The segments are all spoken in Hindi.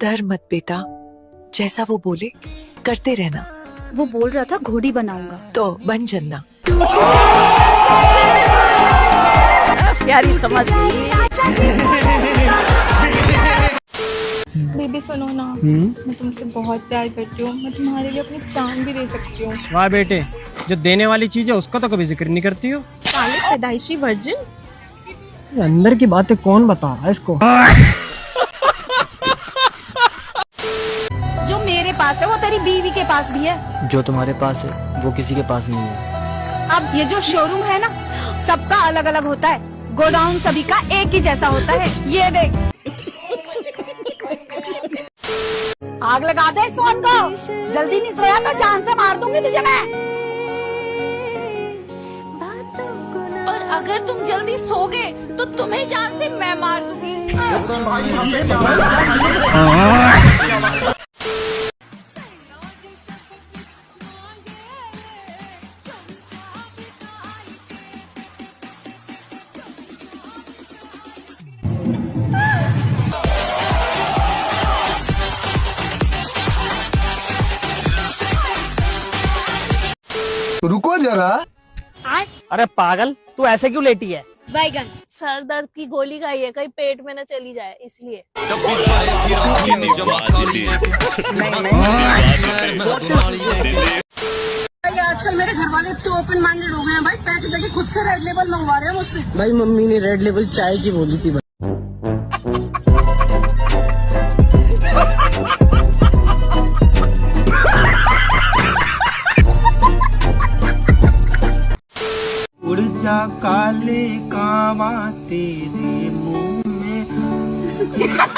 डर मत बेटा, जैसा वो बोले करते रहना। वो बोल रहा था घोड़ी बनाऊंगा, तो बन जन्ना। प्यारी समझ गई। बेबी सुनो ना, मैं तुमसे बहुत प्यार करती हूँ। मैं तुम्हारे लिए अपनी जान भी दे सकती हूँ। वाह बेटे, जो देने वाली चीज है उसका तो कभी जिक्र नहीं करती हो। साले पैदाइशी वर्जिन। अंदर की बातें कौन बता रहा है इसको? जो मेरे पास है वो तेरी बीवी के पास भी है। जो तुम्हारे पास है वो किसी के पास नहीं है। अब ये जो शोरूम है ना, सबका अलग अलग होता है, गोडाउन सभी का एक ही जैसा होता है। ये देख, आग लगा दे इस फोन को। जल्दी नहीं सोया तो जान से मार दूंगी तुझे मैं। और अगर तुम जल्दी सोगे तो तुम्हें जान से मैं मार दूंगी। रुको जरा। अरे पागल, तू ऐसे क्यों लेटी है? बैगन सर दर्द की गोली खाई है, कहीं पेट में न चली जाए इसलिए। आजकल मेरे घर वाले तो ओपन माइंडेड हो गए हैं भाई। पैसे देके खुद से रेड लेबल मंगवा रहे हैं मुझसे। भाई मम्मी ने रेड लेबल चाय की बोली थी। उड़ जा काले कावा तेरे मुंह में।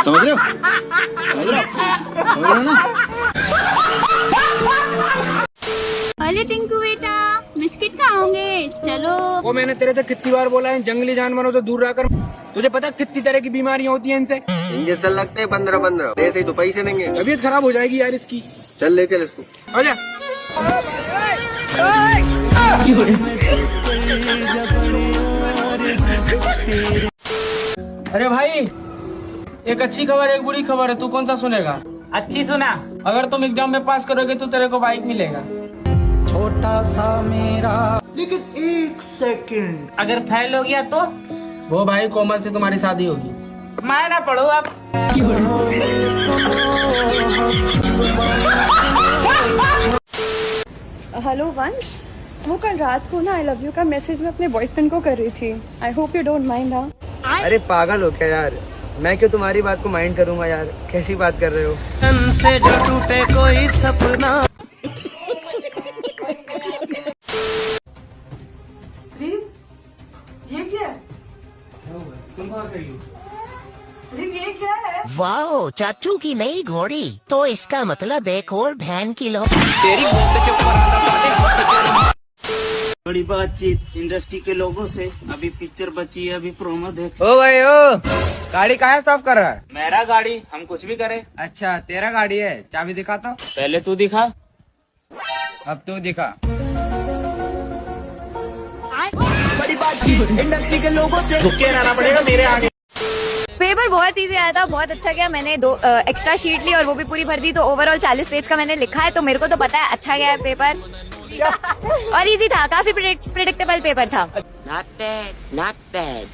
समझ रहे हो? समझ रहे हो ना? अरे टिंकू बेटा, बिस्किट खाओगे? चलो। वो मैंने तेरे से कितनी बार बोला है जंगली जानवरों से दूर रहकर। तुझे पता है कितनी तरह की बीमारियां होती हैं इनसे? इंजेक्शन लगते हैं 15-15। ऐसे ही तो पैसे देंगे। तबीयत खराब हो जाएगी यार इसकी। चल ले चल इसको। आजा। अरे भाई, एक अच्छी खबर एक बुरी खबर है, तू कौन सा सुनेगा? अच्छी सुना। अगर तुम एग्जाम में पास करोगे तो तेरे को बाइक मिलेगा। छोटा सा मेरा। लेकिन एक सेकंड, अगर फेल हो गया तो वो भाई कोमल से तुम्हारी शादी होगी। मैं ना पढ़ो अब। हेलो वंश, वो कल रात को ना आई लव यू का मैसेज मैं अपने बॉयफ्रेंड को कर रही थी। I hope you don't mind. हाँ, अरे पागल हो क्या यार? मैं क्यों तुम्हारी बात को माइंड करूंगा यार? कैसी बात कर रहे हो? से जो टूटे कोई सपना। ये क्या है? तुम कहाँ गई हो? ये क्या है? वाओ, चाचू की नई घोड़ी। तो इसका मतलब एक और बहन की लो। बड़ी बातचीत इंडस्ट्री के लोगों से। अभी पिक्चर बची है, अभी प्रोमो देख। ओ भाई ओ, गाड़ी कहाँ साफ कर रहा है? मेरा गाड़ी, हम कुछ भी करें। अच्छा तेरा गाड़ी है, चाबी दिखा तो। पहले तू दिखा। अब तू दिखा। बड़ी बातचीत इंडस्ट्री के लोगों से। झुके रहना पड़ेगा मेरे आगे। पेपर बहुत इजी आया था, बहुत अच्छा गया। मैंने 2 एक्स्ट्रा शीट ली और वो भी पूरी भर दी, तो ओवरऑल 40 पेज का मैंने लिखा है। तो मेरे को तो पता है अच्छा गया है पेपर। और इजी था, काफी प्रेडिक्टेबल पेपर था। Not bad, not bad.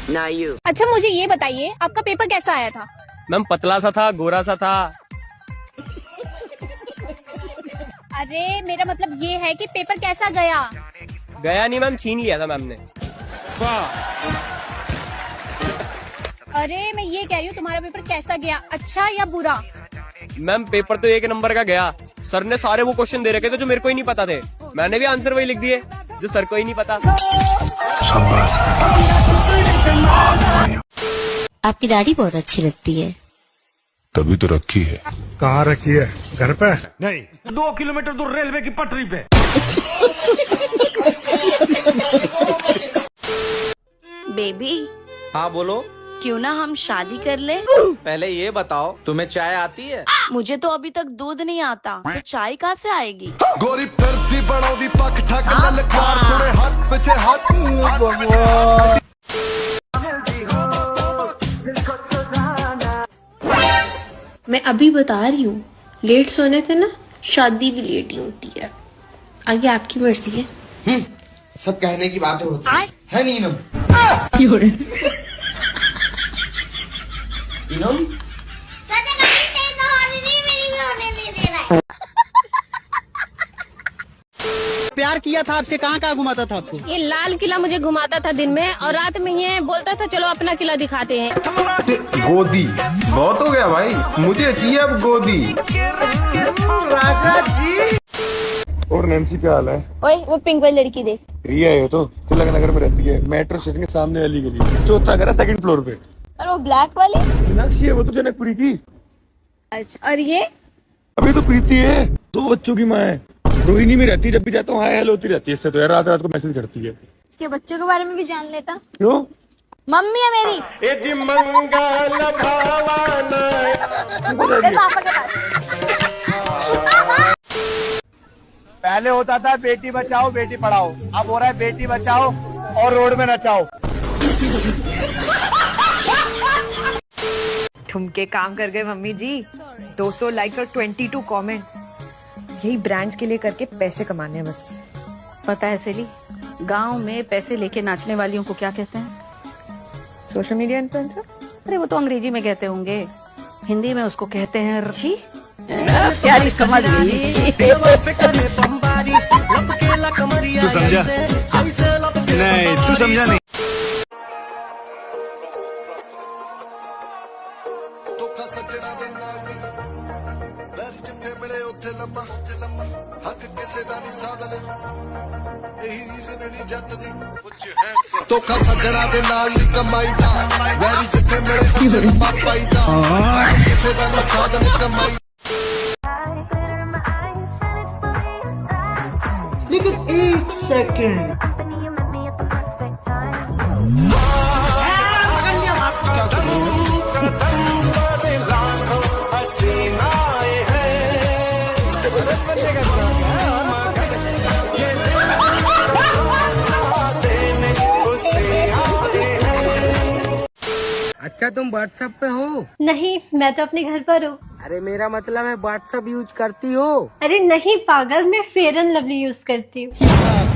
Now you. अच्छा मुझे ये बताइए, आपका पेपर कैसा आया था? मैम पतला सा था, गोरा सा था। अरे मेरा मतलब ये है कि पेपर कैसा गया? गया नहीं मैम, छीन लिया था मैम ने। अरे मैं ये कह रही हूँ तुम्हारा पेपर कैसा गया, अच्छा या बुरा? मैम पेपर तो 1 नंबर का गया। सर ने सारे वो क्वेश्चन दे रखे थे जो मेरे को ही नहीं पता थे। मैंने भी आंसर वही लिख दिए जो सर को ही नहीं पता। आपकी दाढ़ी बहुत अच्छी लगती है। तभी तो रखी है। कहाँ रखी है? घर पे? नहीं, 2 किलोमीटर दूर रेलवे की पटरी पे। बेबी हाँ बोलो। क्यों ना हम शादी कर ले? पहले ये बताओ, तुम्हें चाय आती है? मुझे तो अभी तक दूध नहीं आता, तो चाय कहाँ से आएगी? गोरी फिरती बड़ौदी पक ठक ललकार सुने हाथ पीछे हाथ। मैं अभी बता रही हूँ, लेट सोने से ना शादी भी लेट ही होती है। आगे आपकी मर्जी है। सब कहने की बातें होती है नीनम। नीनम प्यार किया था आपसे, कहाँ कहाँ घुमाता था आपको? ये लाल किला मुझे घुमाता था दिन में, और रात में ये बोलता था चलो अपना किला दिखाते हैं। गोदी बहुत हो गया भाई, मुझे चाहिए अब गोदी। राजा जी। और नैन्सी क्या हाल है? ओए वो पिंक वाली लड़की देख। रिया है तो तिलक नगर में रहती है, मेट्रो स्टेशन के सामने वाली गली, चौथा घर है, सेकंड फ्लोर पे। और वो ब्लैक वाली? मीनाक्षी है वो तो, जनकपुरी की। अच्छा, और ये? अभी तो प्रीति है, 2 बच्चों की माँ है, रोहिणी में रहती है, जब भी जाता हूँ हाय हेलो होती रहती है। इससे तो यार रात रात को मैसेज करती है। इसके बच्चों के बारे में भी जान लेता। क्यों? मम्मी है मेरी। पापा के पास। पहले होता था बेटी बचाओ बेटी पढ़ाओ, अब हो रहा है बेटी बचाओ और रोड में नचाओ। ठुमके काम कर गए मम्मी जी। 200 लाइक्स और 22 कमेंट्स। यही ब्रांड्स के लिए करके पैसे कमाने हैं बस। पता है सेली, गांव में पैसे लेके नाचने वालियों को क्या कहते हैं? Social media influencer. अरे वो तो अंग्रेजी में कहते होंगे, हिंदी में उसको कहते हैं जी। प्यारी समझ गई। तू समझा नहीं, तू समझा नहीं। सज्जना दे नाल नी बैर जिथे मिले उथे लम्मा हक किसे दा नहीं साधन यही रीजन नहीं जत दी धोखा सज्जना दे नाल नी कमाई दा बैर जिथे मिले उथे लम्मा पाई दा हक किसे दा नहीं साधन कमाई। लेकिन 1 सेकंड अच्छा तुम व्हाट्सएप पे हो? नहीं, मैं तो अपने घर पर हूँ। अरे मेरा मतलब है व्हाट्सएप यूज करती हो? अरे नहीं पागल, मैं फेयर एंड लवली यूज करती हूँ।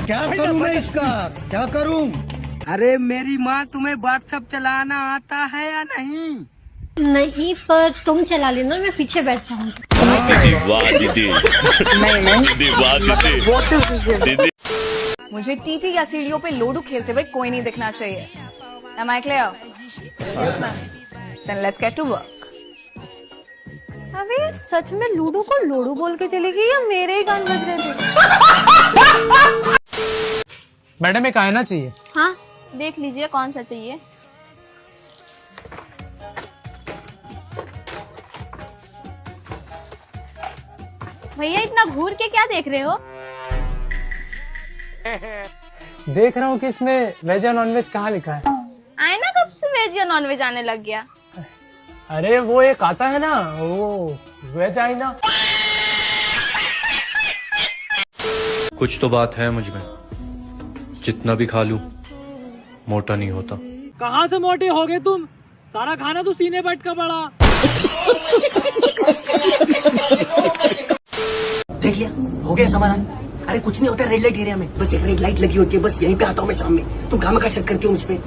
क्या करूं मैं इसका, क्या करूं? अरे मेरी माँ, तुम्हें व्हाट्सएप चलाना आता है या नहीं? नहीं, पर तुम चला लेना, मैं पीछे बैठ जाऊंगी। मुझे टीटी या सीढ़ियों पे लोडू खेलते हुए कोई नहीं दिखना चाहिए। Am I clear? Yes, ma'am. Then let's get to work. अबे सच में लूडो को लोडू बोल के चली गई या मेरे ही कान बज रहे थे? मैडम एक आईना चाहिए। हाँ, देख लीजिए कौन सा चाहिए। भैया इतना घूर के क्या देख रहे हो? देख रहा हूँ कि इसमें वेज या नॉन वेज कहाँ लिखा है। आईना कब से वेज या नॉन वेज आने लग गया? अरे वो एक आता है ना, वो वेज आईना। कुछ तो बात है मुझ में, जितना भी खा लूं मोटा नहीं होता। कहाँ से मोटे हो गए तुम? सारा खाना तो सीने बट का पड़ा। देख लिया, हो गया समाधान। अरे कुछ नहीं होता रेड लाइट एरिया में, बस एक रेड लाइट लगी होती है, बस यहीं पे आता हूँ मैं शाम में। तुम काम का शक करती हो मुझ पे?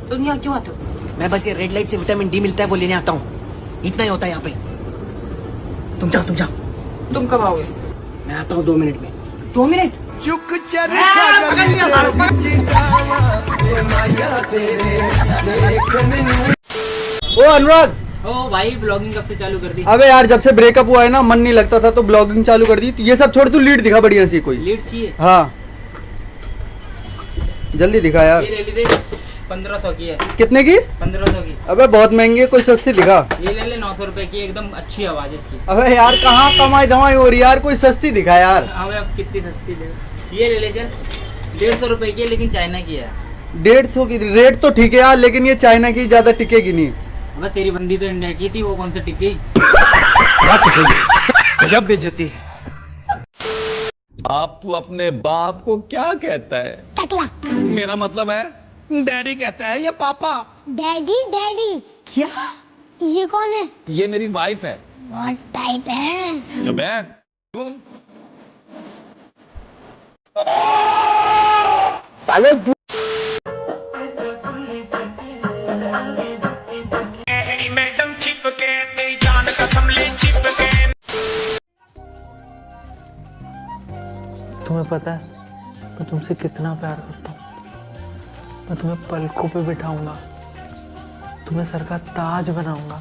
तुम यहाँ क्यों आते हो? मैं बस ये रेड लाइट से विटामिन डी मिलता है वो लेने आता हूँ, इतना ही होता है यहाँ पे। तुम जाओ तुम जाओ। तुम कब आओगे? मैं आता हूँ 2 मिनट में। 2 मिनट? ओ अनुराग, ओ भाई ब्लॉगिंग कब से चालू कर दी? अबे यार जब से ब्रेकअप हुआ है ना, मन नहीं लगता था तो ब्लॉगिंग चालू कर दी। तो ये सब छोड़, तू लीड दिखा बढ़िया सी कोई। लीड चाहिए? हाँ जल्दी दिखा यार। ये ले ली, 1500 की है। कितने की? 1500 की। अबे बहुत महंगी है, कोई सस्ती दिखा। ये ले ले 900 रुपए की, एकदम अच्छी आवाज है इसकी। अबे यार कहाँ कमाई धमाई हो रही यार, कोई सस्ती दिखा यार। अबे अब कितनी सस्ती ले? ये ले ले चल, 150 रुपए की है, लेकिन चाइना की है। 150 की रेट तो ठीक है यार, लेकिन ये चाइना की ज्यादा टिकेगी नहीं। अबे तेरी बंदी तो इंडिया की थी, वो कौन सा टिकी? गजब बेइज्जती। आप तो अपने बाप को क्या कहता है? टकला। मेरा मतलब है डैडी कहता है या पापा? डैडी डैडी क्या? ये कौन है? ये मेरी वाइफ है। बहुत टाइट है। अबे मैडम चिपके मेरी जान कसम ले चिपके। तुम्हें पता है मैं तुमसे कितना प्यार करता हूँ। मैं तुम्हें पलकों पे बिठाऊंगा, तुम्हें सर का ताज बनाऊंगा,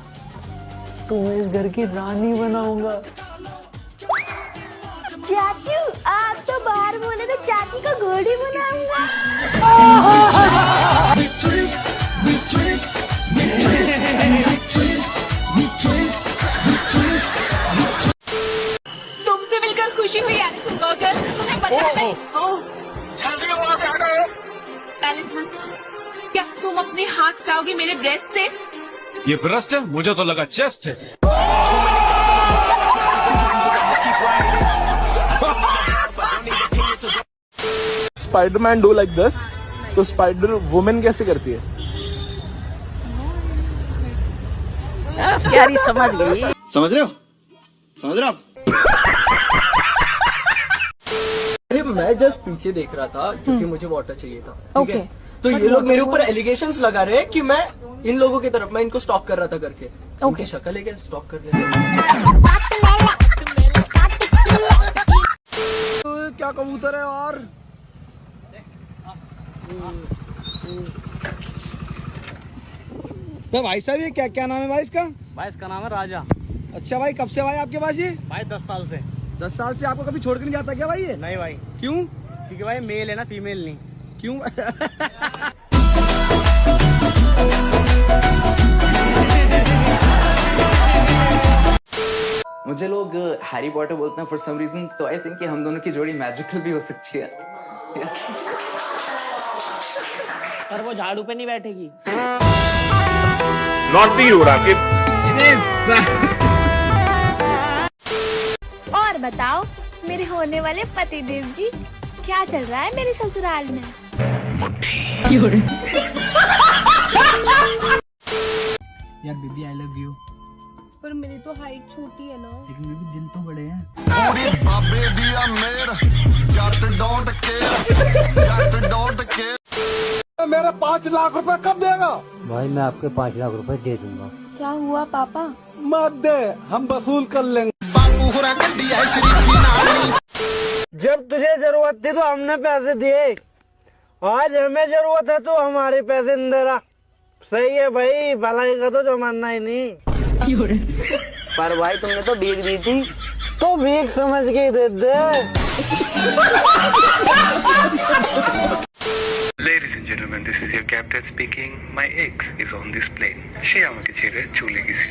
तुम्हें इस घर की रानी बनाऊंगा। चाचू आप तो बाहर बोले तो चाची को घोड़ी बनाऊंगा। तुमसे मिलकर खुशी हुई एलिसन बर्गर। तुम्हें पता है एलिसन, क्या तुम अपने हाथ हटाओगे मेरे ब्रेस्ट से? ये ब्रेस्ट है, मुझे तो लगा चेस्ट है। स्पाइडरमैन डू लाइक दिस, तो स्पाइडर वुमेन कैसे करती है? प्यारी समझ गई। समझ रहे हो? समझ रहे हो आप? अरे मैं जस्ट पीछे देख रहा था क्योंकि मुझे वाटर चाहिए था। ठीक है, तो ये लोग मेरे ऊपर एलिगेशंस लगा रहे हैं कि मैं इन लोगों की तरफ, मैं इनको स्टॉक कर रहा था करके। उनकी शक्ल है क्या स्टॉक करने? क्या कबूतर है यार। भाई साहब ये क्या क्या नाम है भाई इसका? भाई इसका नाम है राजा। अच्छा भाई, कब से भाई आपके पास ये? भाई 10 साल से। 10 साल से आपको कभी छोड़ के नहीं जाता क्या भाई ये? नहीं भाई। क्यों? क्योंकि भाई मेल है ना, फीमेल नहीं। क्यों? मुझे लोग हैरी पॉटर बोलते हैं फॉर सम रीजन, तो आई थिंक कि हम दोनों की जोड़ी मैजिकल भी हो सकती है। पर वो झाड़ू पे नहीं बैठेगी। नॉटी हो रहा और बताओ मेरे होने वाले पतिदेव जी, क्या चल रहा है मेरे ससुराल में? यार बेबी आई लव यू। पर मेरी तो हाइट छोटी है ना। लेकिन बेबी दिल तो बड़े हैं। पूरी बाबे दिया मेर Jatt don't care, Jatt don't care. मेरा 5 लाख रुपए कब देगा? भाई मैं आपके 5 लाख रुपए दे दूंगा। क्या हुआ पापा? मत दे, हम वसूल कर लेंगे। बाबू हुरा गड्डी है शरीफी नानी। जब तुझे जरूरत थी तो हमने पैसे दिए, आज हमें जरूरत है तो हमारे पैसे नहीं दे रहा। सही है भाई, भलाई का तो जमाना ही नहीं। पर भाई तुमने तो भीख दी थी, तो भीख समझ के दे दे। Ladies and gentlemen, this is your captain speaking. My ex is on this plane. She আমাকে ছেড়ে চলে গেছে।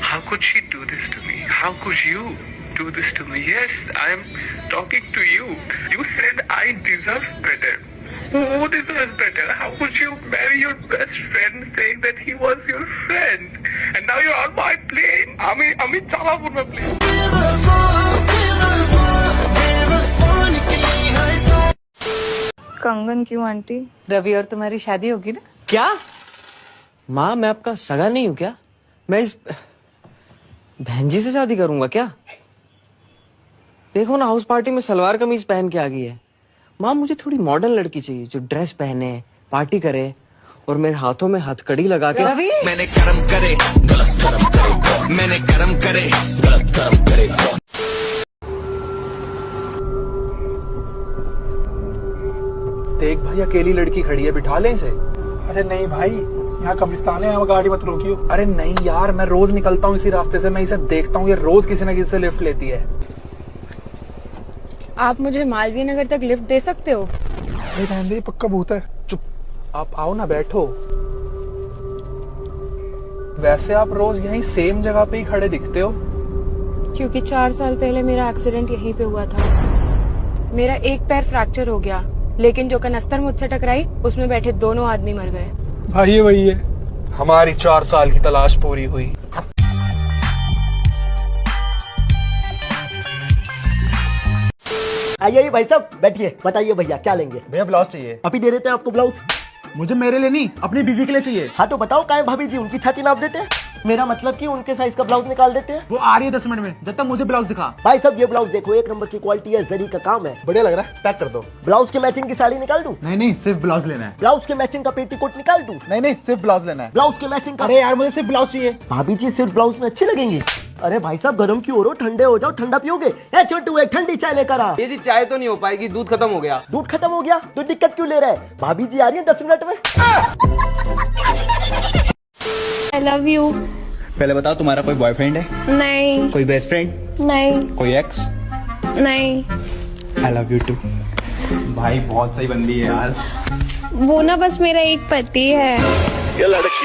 How could she do this to me? How could you do this to me? Yes, I am talking to you. You said I deserve better. Who deserves better? How could you marry your best friend saying that he was your friend? And now you're on my plane. আমি চালাবো না plane. कंगन क्यों आंटी? रवि और तुम्हारी शादी होगी ना? क्या माँ, मैं आपका सगा नहीं हूँ क्या? मैं इस बहन जी से शादी करूंगा क्या? देखो ना, हाउस पार्टी में सलवार कमीज पहन के आ गई है। माँ मुझे थोड़ी मॉडर्न लड़की चाहिए जो ड्रेस पहने, पार्टी करे और मेरे हाथों में हथकड़ी लगा के। रवि मैंने कर्म करे गलत कर्म करे, मैंने कर्म करे गलत कर्म करे। देख भाई, अकेली लड़की खड़ी है, बिठा ले इसे। अरे नहीं भाई, यहाँ कब्रिस्तान है, यहाँ गाड़ी मत रोकियो। अरे नहीं यार, मैं रोज निकलता हूँ इसी रास्ते से, मैं इसे देखता हूँ, ये रोज किसी न किसी से लिफ्ट लेती है। आप मुझे मालवीय नगर तक लिफ्ट दे सकते हो? अरे रहने दे, पक्का भूत है। चुप, आप आओ ना, बैठो। वैसे आप रोज यहीं सेम जगह पे ही खड़े दिखते हो। क्योंकि 4 साल पहले मेरा एक्सीडेंट यहीं पे हुआ था। मेरा एक पैर फ्रैक्चर हो गया, लेकिन जो कनस्तर मुझसे टकराई उसमें बैठे दोनों आदमी मर गए। भाई वही है, हमारी 4 साल की तलाश पूरी हुई। आइए भाई साहब, बैठिए। बताइए भैया क्या लेंगे? भैया ब्लाउज चाहिए। अभी दे देते हैं आपको ब्लाउज। मुझे मेरे लिए नहीं, अपनी बीवी के लिए चाहिए। हाँ तो बताओ, काहे भाभी जी उनकी छाती नाप देते हैं। मेरा मतलब कि उनके साइज का ब्लाउज निकाल देते हैं। वो आ रही है 10 मिनट में, जब तक मुझे ब्लाउज दिखा। भाई साहब ये ब्लाउज देखो, 1 नंबर की क्वालिटी है, जरी का काम है, बढ़िया लग रहा है, पैक कर दो। ब्लाउज के मैचिंग की साड़ी निकाल दूं? नहीं सिर्फ ब्लाउज लेना है। ब्लाउज के मैचिंग का पेटीकोट निकाल दूं? नहीं सिर्फ ब्लाउज लेना है। ब्लाउज के मैचिंग का? अरे यार मुझे सिर्फ ब्लाउज चाहिए। भाभी जी सिर्फ ब्लाउज में अच्छी लगेंगी। अरे भाई साहब गर्म क्यों हो रहे हो, ठंडे हो जाओ, ठंडा पियोगे? ए छोटू एक ठंडी चाय लेकर आ। ये जी चाय तो नहीं हो पाएगी, दूध खत्म हो गया। दूध खत्म हो गया तो दिक्कत क्यों ले रहा है? भाभी जी आ रही है 10 मिनट में। आई लव यू। पहले बताओ तुम्हारा कोई बॉयफ्रेंड है? नहीं। कोई बेस्ट फ्रेंड? नहीं। कोई एक्स? नहीं। I love you too. भाई बहुत सही बंदी है यार। वो ना बस मेरा एक पति है। ये लड़के